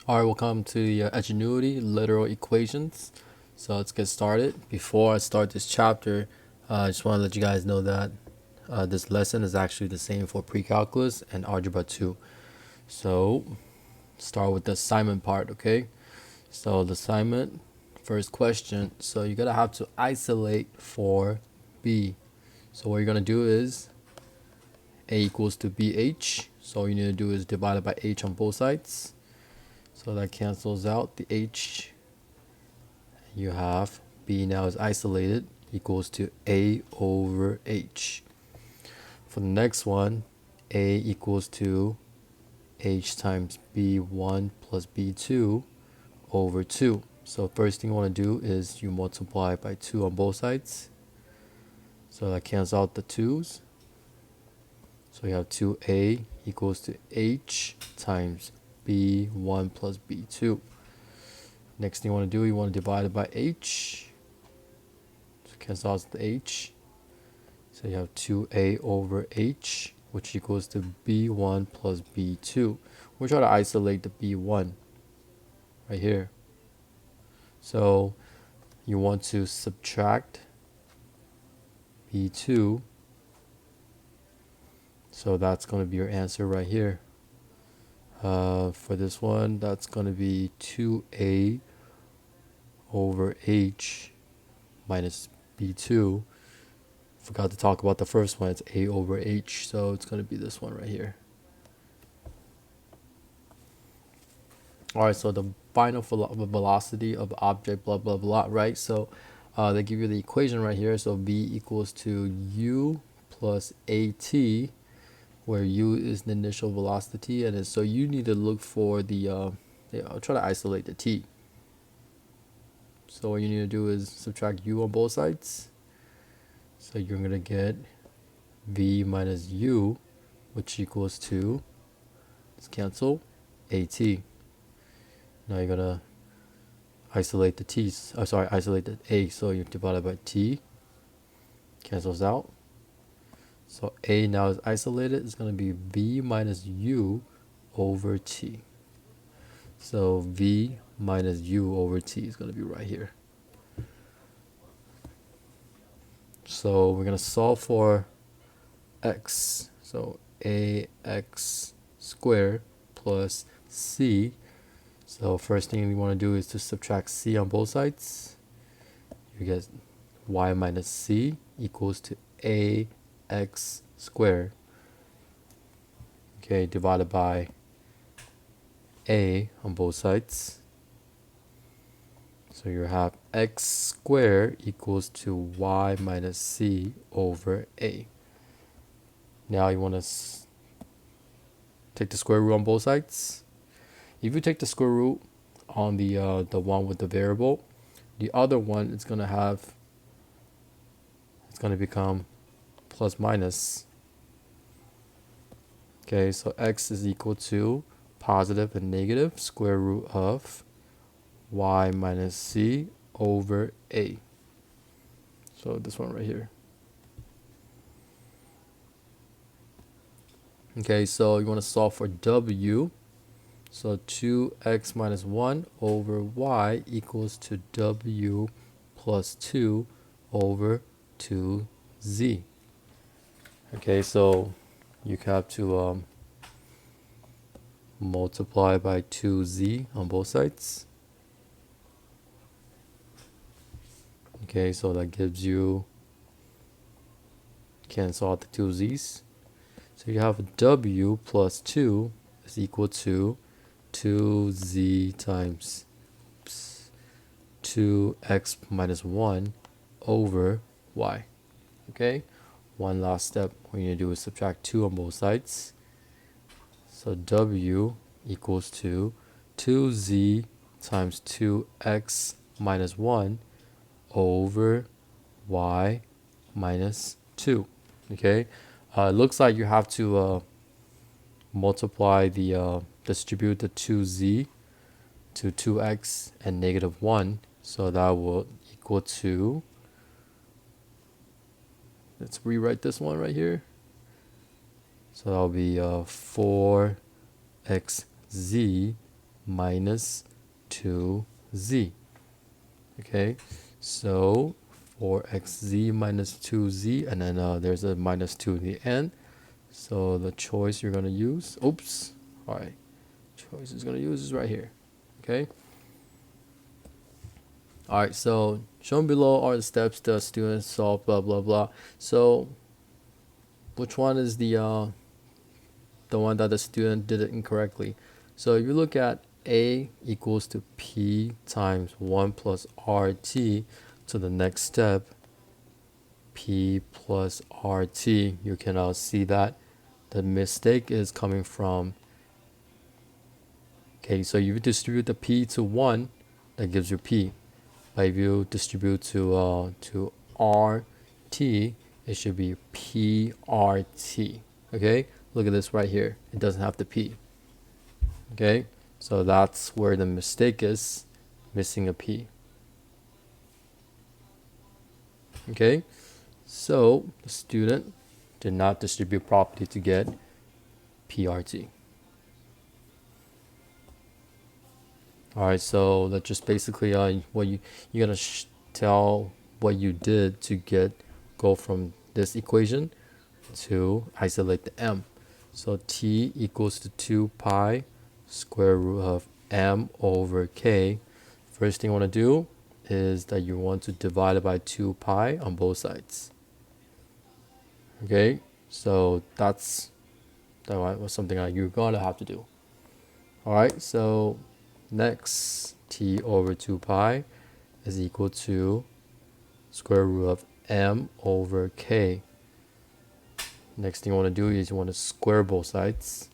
All right, welcome to the Ingenuity Literal Equations. So let's get started. Before I start this chapter, I just want to let you guys know that this lesson is actually the same for pre-calculus and Algebra 2. So start with the assignment part, okay? So the assignment, first question. So you're gonna have to isolate for B. So what you're gonna do is A equals to BH. So all you need to do is divide it by H on both sides. So that cancels out the H. You have B now is isolated equals to A over H. For the next one, A equals to H times B1 plus B2 over 2. So first thing you want to do is you multiply by 2 on both sides. So that cancels out the 2's. So you have 2A equals to H times B1 plus B2. Next thing you want to do, you want to divide it by H. So cancel out the H. So you have 2A over H, which equals to B1 plus B2. We're trying to isolate the B1 right here. So you want to subtract B2. So that's going to be your answer right here. For this one, that's going to be 2A over H minus B2. Forgot to talk about the first one. It's A over H. So it's going to be this one right here. All right, so the final velocity of the object, blah, blah, blah, right? So they give you the equation right here. So V equals to U plus AT, where U is the initial velocity. And then, so you need to look for the, I'll try to isolate the T. So what you need to do is subtract U on both sides. So you're going to get V minus U, which equals to, let's cancel, AT. Now you're going to isolate the t's. Isolate the a. So you divide it by t. Cancels out. So a now is isolated. It's going to be v minus u over t. So v minus u over t is going to be right here. So we're going to solve for x. So ax squared plus c. So first thing we want to do is to subtract c on both sides. You get y minus c equals to ax squared. Okay, divided by a on both sides. So you have x squared equals to y minus c over a. Now you want to take the square root on both sides. If you take the square root on the one with the variable, the other one is going to become plus minus. Okay, so x is equal to positive and negative square root of y minus c over a. So this one right here. Okay, so you want to solve for w. So 2x minus 1 over y equals to w plus 2 over 2z. Okay, so you have to multiply by 2z on both sides. Okay, so that gives you, cancel out the 2z's. So you have w plus 2 is equal to 2z times 2x minus 1 over y. Okay, one last step we need to do is subtract 2 on both sides. So w equals to 2z times 2x minus 1 over y minus 2. Okay, it looks like you have to multiply distribute the 2z to 2x and negative 1. So that will equal to, let's rewrite this one right here. So that'll be 4xz minus 2z. Okay, so for xz minus 2z, and then there's a minus 2 in the end. So the choice you're going to use, oops, all right, choice is going to use is right here. Okay. All right, so shown below are the steps the students solve, blah, blah, blah. So which one is the one that the student did it incorrectly? So if you look at A equals to P times 1 plus RT to the next step, P plus RT, you can see that the mistake is coming from, okay, so you distribute the P to 1, that gives you P. But if you distribute to RT, it should be PRT. Okay, look at this right here. It doesn't have the P. Okay, so that's where the mistake is, missing a P. Okay, so the student did not distribute properly to get PRT. All right, so that's just basically what you're gonna tell what you did to go from this equation to isolate the m. So t equals to 2 pi square root of m over k. First thing you want to do is that you want to divide it by 2 pi on both sides. Okay, so that was something that you're gonna have to do. All right, so next, t over 2 pi is equal to square root of m over k. Next thing you want to do is you want to square both sides.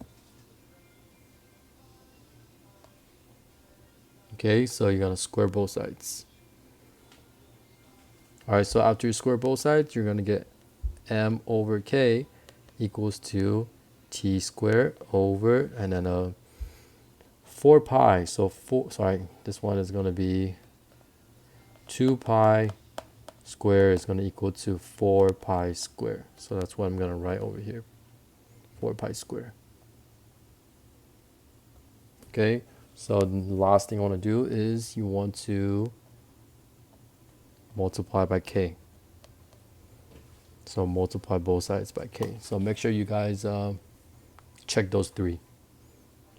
Okay, so you're going to square both sides. All right, so after you square both sides, you're going to get m over k equals to t squared over, and then 4 pi. So this one is going to be 2 pi square is going to equal to 4 pi square. So that's what I'm going to write over here, 4 pi square. Okay, so the last thing I want to do is you want to multiply by k. So multiply both sides by k. So make sure you guys check those three.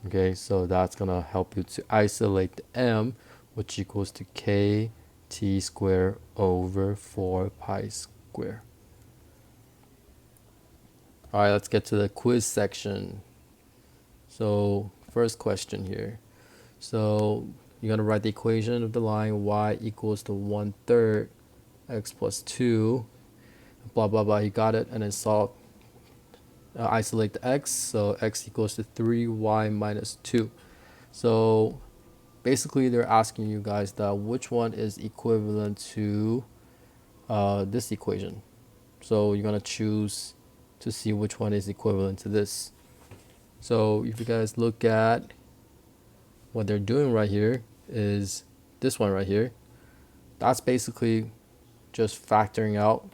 Okay, so that's going to help you to isolate the m, which equals to k t squared over 4 pi square. All right, let's get to the quiz section. So first question here. So you're going to write the equation of the line y equals to 1/3 x plus 2, blah, blah, blah. You got it. And then solve, isolate the x. So x equals to 3y minus 2. So basically they're asking you guys that which one is equivalent to this equation. So you're going to choose to see which one is equivalent to this. So if you guys look at what they're doing right here is this one right here. That's basically just factoring out.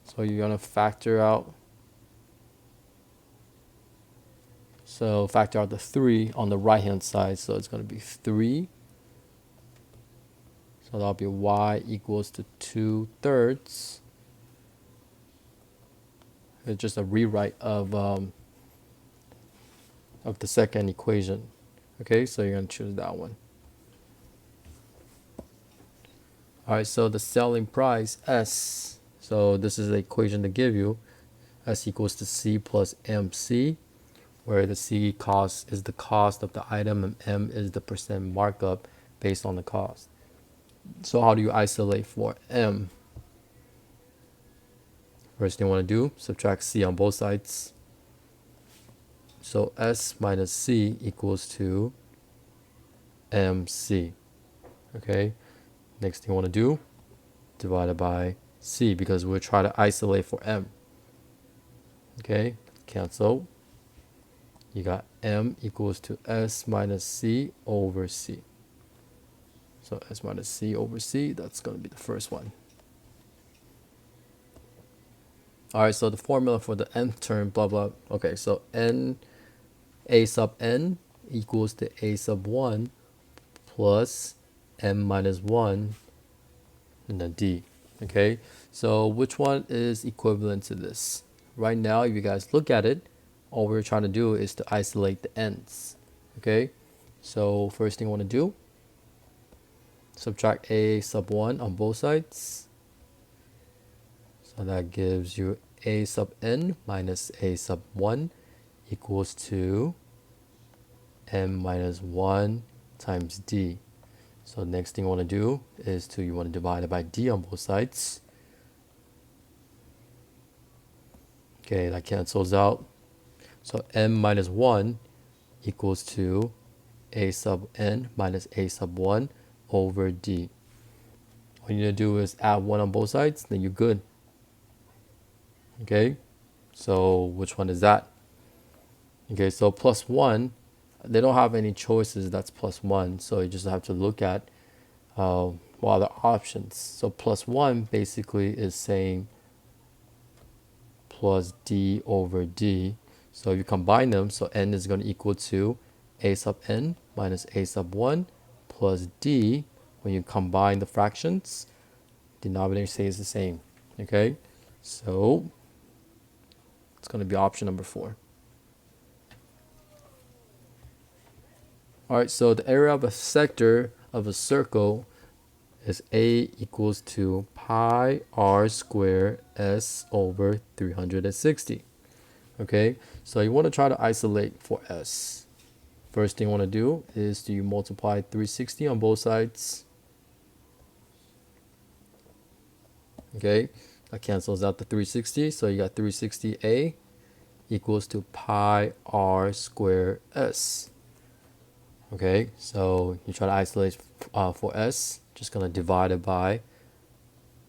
So you're going to factor out. So factor out the 3 on the right hand side. So it's going to be 3. So that'll be y equals to 2/3. It's just a rewrite of the second equation. Okay, so you're going to choose that one. All right, so the selling price, S. So this is the equation to give you. S equals to C plus MC, where the C cost is the cost of the item and M is the percent markup based on the cost. So how do you isolate for M? First thing you want to do, subtract C on both sides. So S minus C equals to MC. Okay, next thing you want to do, divide it by C because we're trying to isolate for M. Okay, cancel. You got M equals to S minus C over C. So S minus C over C, that's going to be the first one. All right, so the formula for the nth term, blah, blah. Okay, so n a sub n equals to a sub 1 plus m minus 1 and then d. Okay, so which one is equivalent to this? Right now, if you guys look at it, all we're trying to do is to isolate the n's. Okay, so first thing I want to do, subtract a sub 1 on both sides. So that gives you a sub n minus a sub 1 equals to m minus 1 times d. So next thing you want to do is you want to divide it by d on both sides. Okay, that cancels out. So m minus 1 equals to a sub n minus a sub 1 over d. All you need to do is add 1 on both sides, then you're good. Okay, so which one is that? Okay, so plus 1, they don't have any choices that's plus 1, so you just have to look at what other options. So plus 1 basically is saying plus d over d. So if you combine them, so n is going to equal to a sub n minus a sub 1 plus d. When you combine the fractions, denominator stays the same. Okay, so it's going to be option number 4. All right, so the area of a sector of a circle is a equals to pi r squared s over 360. Okay, so you want to try to isolate for s. First thing you want to do is you multiply 360 on both sides. Okay, that cancels out the 360, so you got 360a equals to pi r squared s. Okay, so you try to isolate for s, just gonna divide it by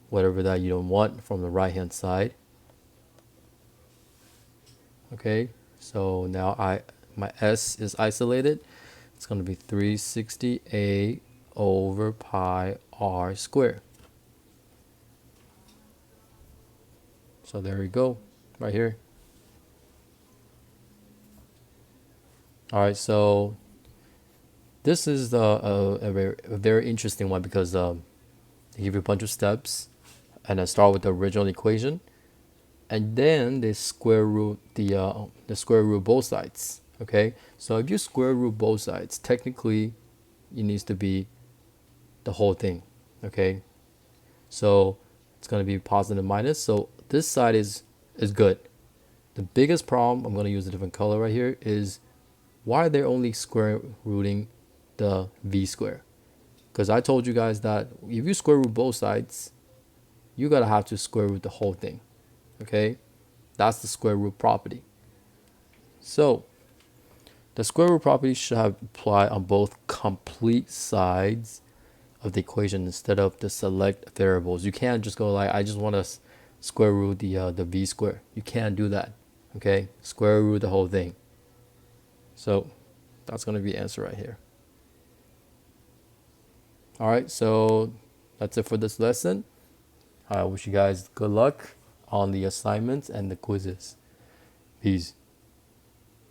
whatever that you don't want from the right hand side. Okay, so now my s is isolated. It's gonna be 360a over pi r squared. So there we go, right here. All right, so this is a very interesting one because they give you a bunch of steps, and I start with the original equation, and then they square root the square root both sides. Okay, so if you square root both sides, technically it needs to be the whole thing. Okay, so it's going to be positive minus. So this side is good. The biggest problem, I'm going to use a different color right here, is why they're only square rooting the v square. Because I told you guys that if you square root both sides, you gotta have to square root the whole thing. Okay, that's the square root property. So the square root property should have applied on both complete sides of the equation instead of the select variables. You can't just go like, I just want to square root the v square. You can't do that. Okay, square root the whole thing. So that's going to be the answer right here. All right, so that's it for this lesson. I wish you guys good luck on the assignments and the quizzes. Peace.